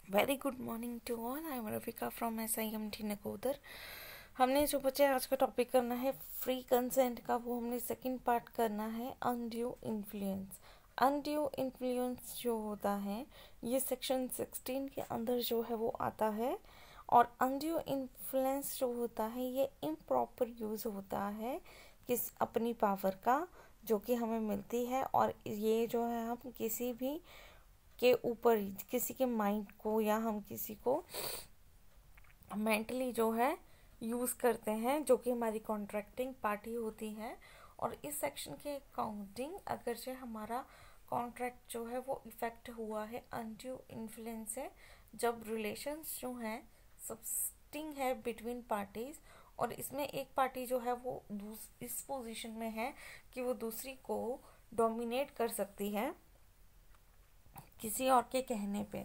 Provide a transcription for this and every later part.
Very good morning to all. I am Rafika from SIMT Nakodar. हमने जो बच्चे आज का टॉपिक करना है फ्री कंसेंट का, वो हमने सेकंड पार्ट करना है अनड्यू इन्फ्लुएंस। अनड्यू इन्फ्लुएंस जो होता है ये सेक्शन 16 के अंदर जो है वो आता है। और अनड्यू इन्फ्लुएंस जो होता है ये इम्प्रॉपर यूज़ होता है किस अपनी पावर का जो कि हमें मिलती है, और ये जो है हम किसी भी के ऊपर, किसी के माइंड को या हम किसी को मेंटली जो है यूज़ करते हैं, जो कि हमारी कॉन्ट्रैक्टिंग पार्टी होती है। और इस सेक्शन के अकॉर्डिंग अगर से हमारा कॉन्ट्रैक्ट जो है वो इफेक्ट हुआ है अनड्यू इन्फ्लुएंस से, जब रिलेशंस जो हैं सब्सिस्टिंग है बिटवीन पार्टीज, और इसमें एक पार्टी जो है वो इस पोजीशन में है कि वो दूसरी को डोमिनेट कर सकती है किसी और के कहने पे,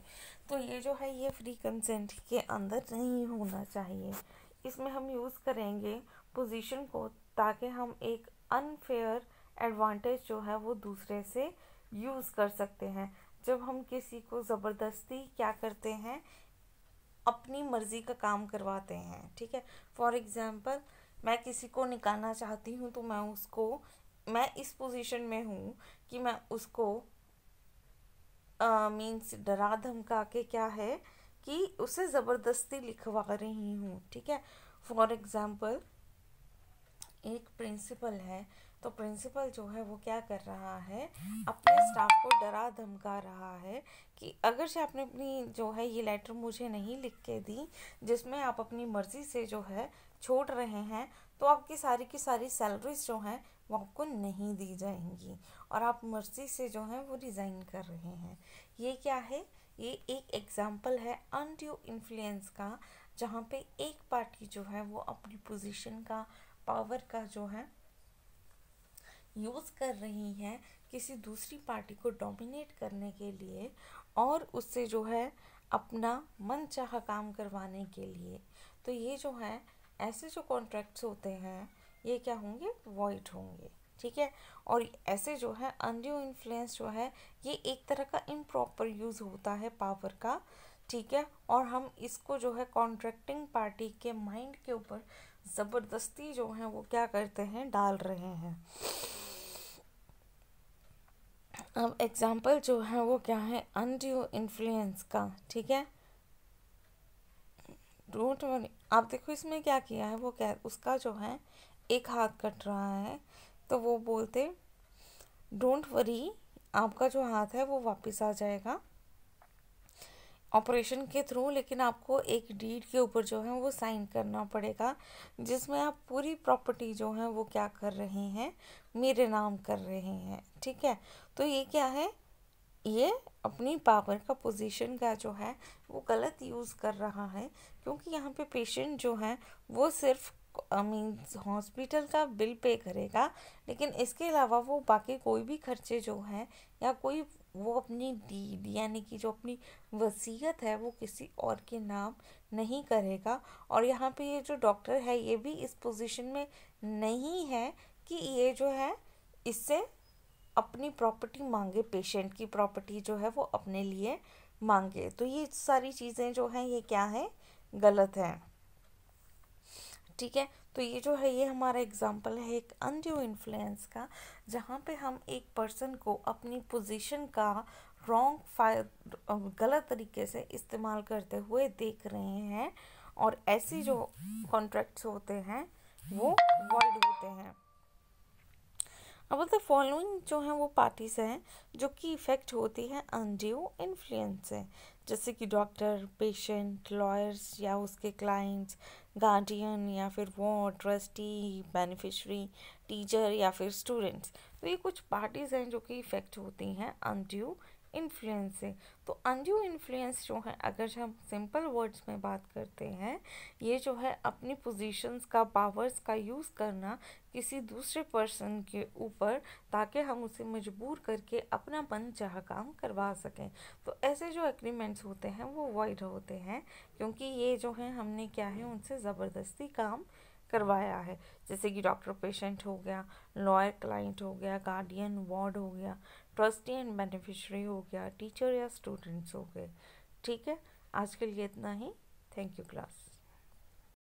तो ये जो है ये फ्री कंसेंट के अंदर नहीं होना चाहिए। इसमें हम यूज़ करेंगे पोजीशन को ताकि हम एक अनफेयर एडवांटेज जो है वो दूसरे से यूज़ कर सकते हैं। जब हम किसी को ज़बरदस्ती क्या करते हैं, अपनी मर्ज़ी का काम करवाते हैं, ठीक है। फॉर एग्ज़ाम्पल मैं किसी को निकालना चाहती हूँ तो मैं इस पोजीशन में हूँ कि मैं उसको मीन्स डरा धमका के क्या है कि उसे ज़बरदस्ती लिखवा रही हूँ, ठीक है। फॉर एग्ज़ाम्पल एक प्रिंसिपल है, तो प्रिंसिपल जो है वो क्या कर रहा है, अपने स्टाफ को डरा धमका रहा है कि अगर से आपने अपनी जो है ये लेटर मुझे नहीं लिख के दी, जिसमें आप अपनी मर्ज़ी से जो है छोड़ रहे हैं, तो आपकी सारी की सारी सैलरीज जो हैं वो आपको नहीं दी जाएंगी, और आप मर्ज़ी से जो है वो रिज़ाइन कर रहे हैं। ये क्या है, ये एक एग्जाम्पल है अनड्यू इन्फ्लुएंस का, जहाँ पे एक पार्टी जो है वो अपनी पोजीशन का, पावर का जो है यूज़ कर रही है किसी दूसरी पार्टी को डोमिनेट करने के लिए, और उससे जो है अपना मनचाहा काम करवाने के लिए। तो ये जो है ऐसे जो कॉन्ट्रैक्ट्स होते हैं ये क्या होंगे, वॉइड होंगे, ठीक है। और ऐसे जो है अनड्यू इन्फ्लुएंस जो है ये एक तरह का इम्प्रॉपर यूज़ होता है पावर का, ठीक है। और हम इसको जो है कॉन्ट्रैक्टिंग पार्टी के माइंड के ऊपर ज़बरदस्ती जो है वो क्या करते हैं, डाल रहे हैं। अब एग्जाम्पल जो है वो क्या है अनड्यू इन्फ्लुएंस का, ठीक है। डोंट वरी, आप देखो इसमें क्या किया है, वो क्या उसका जो है एक हाथ कट रहा है, तो वो बोलते डोंट वरी, आपका जो हाथ है वो वापस आ जाएगा ऑपरेशन के थ्रू, लेकिन आपको एक डीड के ऊपर जो है वो साइन करना पड़ेगा, जिसमें आप पूरी प्रॉपर्टी जो है वो क्या कर रहे हैं, मेरे नाम कर रहे हैं, ठीक है। तो ये क्या है, ये अपनी पावर का पोजीशन का जो है वो गलत यूज़ कर रहा है, क्योंकि यहाँ पे पेशेंट जो है वो सिर्फ मीन्स हॉस्पिटल का बिल पे करेगा, लेकिन इसके अलावा वो बाकी कोई भी खर्चे जो हैं या कोई वो अपनी डीड यानी कि जो अपनी वसीयत है वो किसी और के नाम नहीं करेगा। और यहाँ पे ये जो डॉक्टर है ये भी इस पोजीशन में नहीं है कि ये जो है इससे अपनी प्रॉपर्टी मांगे, पेशेंट की प्रॉपर्टी जो है वो अपने लिए मांगे। तो ये सारी चीज़ें जो हैं ये क्या है, गलत है, ठीक है। तो ये जो है ये हमारा एग्जाम्पल है एक अनड्यू इन्फ्लुएंस का, जहाँ पे हम एक पर्सन को अपनी पोजीशन का गलत तरीके से इस्तेमाल करते हुए देख रहे हैं, और ऐसी जो कॉन्ट्रैक्ट्स होते हैं वो वॉइड होते हैं। अब द फॉलोइंग जो हैं वो पार्टीज हैं जो कि इफ़ेक्ट होती है अनड्यू इन्फ्लुएंस से, जैसे कि डॉक्टर, पेशेंट, लॉयर्स या उसके क्लाइंट्स, गार्डियन या फिर वो ट्रस्टी, बेनिफिशरी, टीचर या फिर स्टूडेंट्स। तो ये कुछ पार्टीज हैं जो कि इफ़ेक्ट होती हैं अनड्यू इन्फ्लुएंस से। तो अनड्यू इन्फ्लुएंस जो है, अगर हम सिंपल वर्ड्स में बात करते हैं, ये जो है अपनी पोजीशंस का, पावर्स का यूज़ करना किसी दूसरे पर्सन के ऊपर, ताकि हम उसे मजबूर करके अपना मनचाहा काम करवा सकें। तो ऐसे जो एग्रीमेंट्स होते हैं वो वॉइड होते हैं, क्योंकि ये जो है हमने क्या है उनसे ज़बरदस्ती काम करवाया है। जैसे कि डॉक्टर पेशेंट हो गया, लॉयर क्लाइंट हो गया, गार्डियन वार्ड हो गया, ट्रस्टी एंड बेनिफिशरी हो गया, टीचर या स्टूडेंट्स हो गए, ठीक है। आज के लिए इतना ही। Thank you class.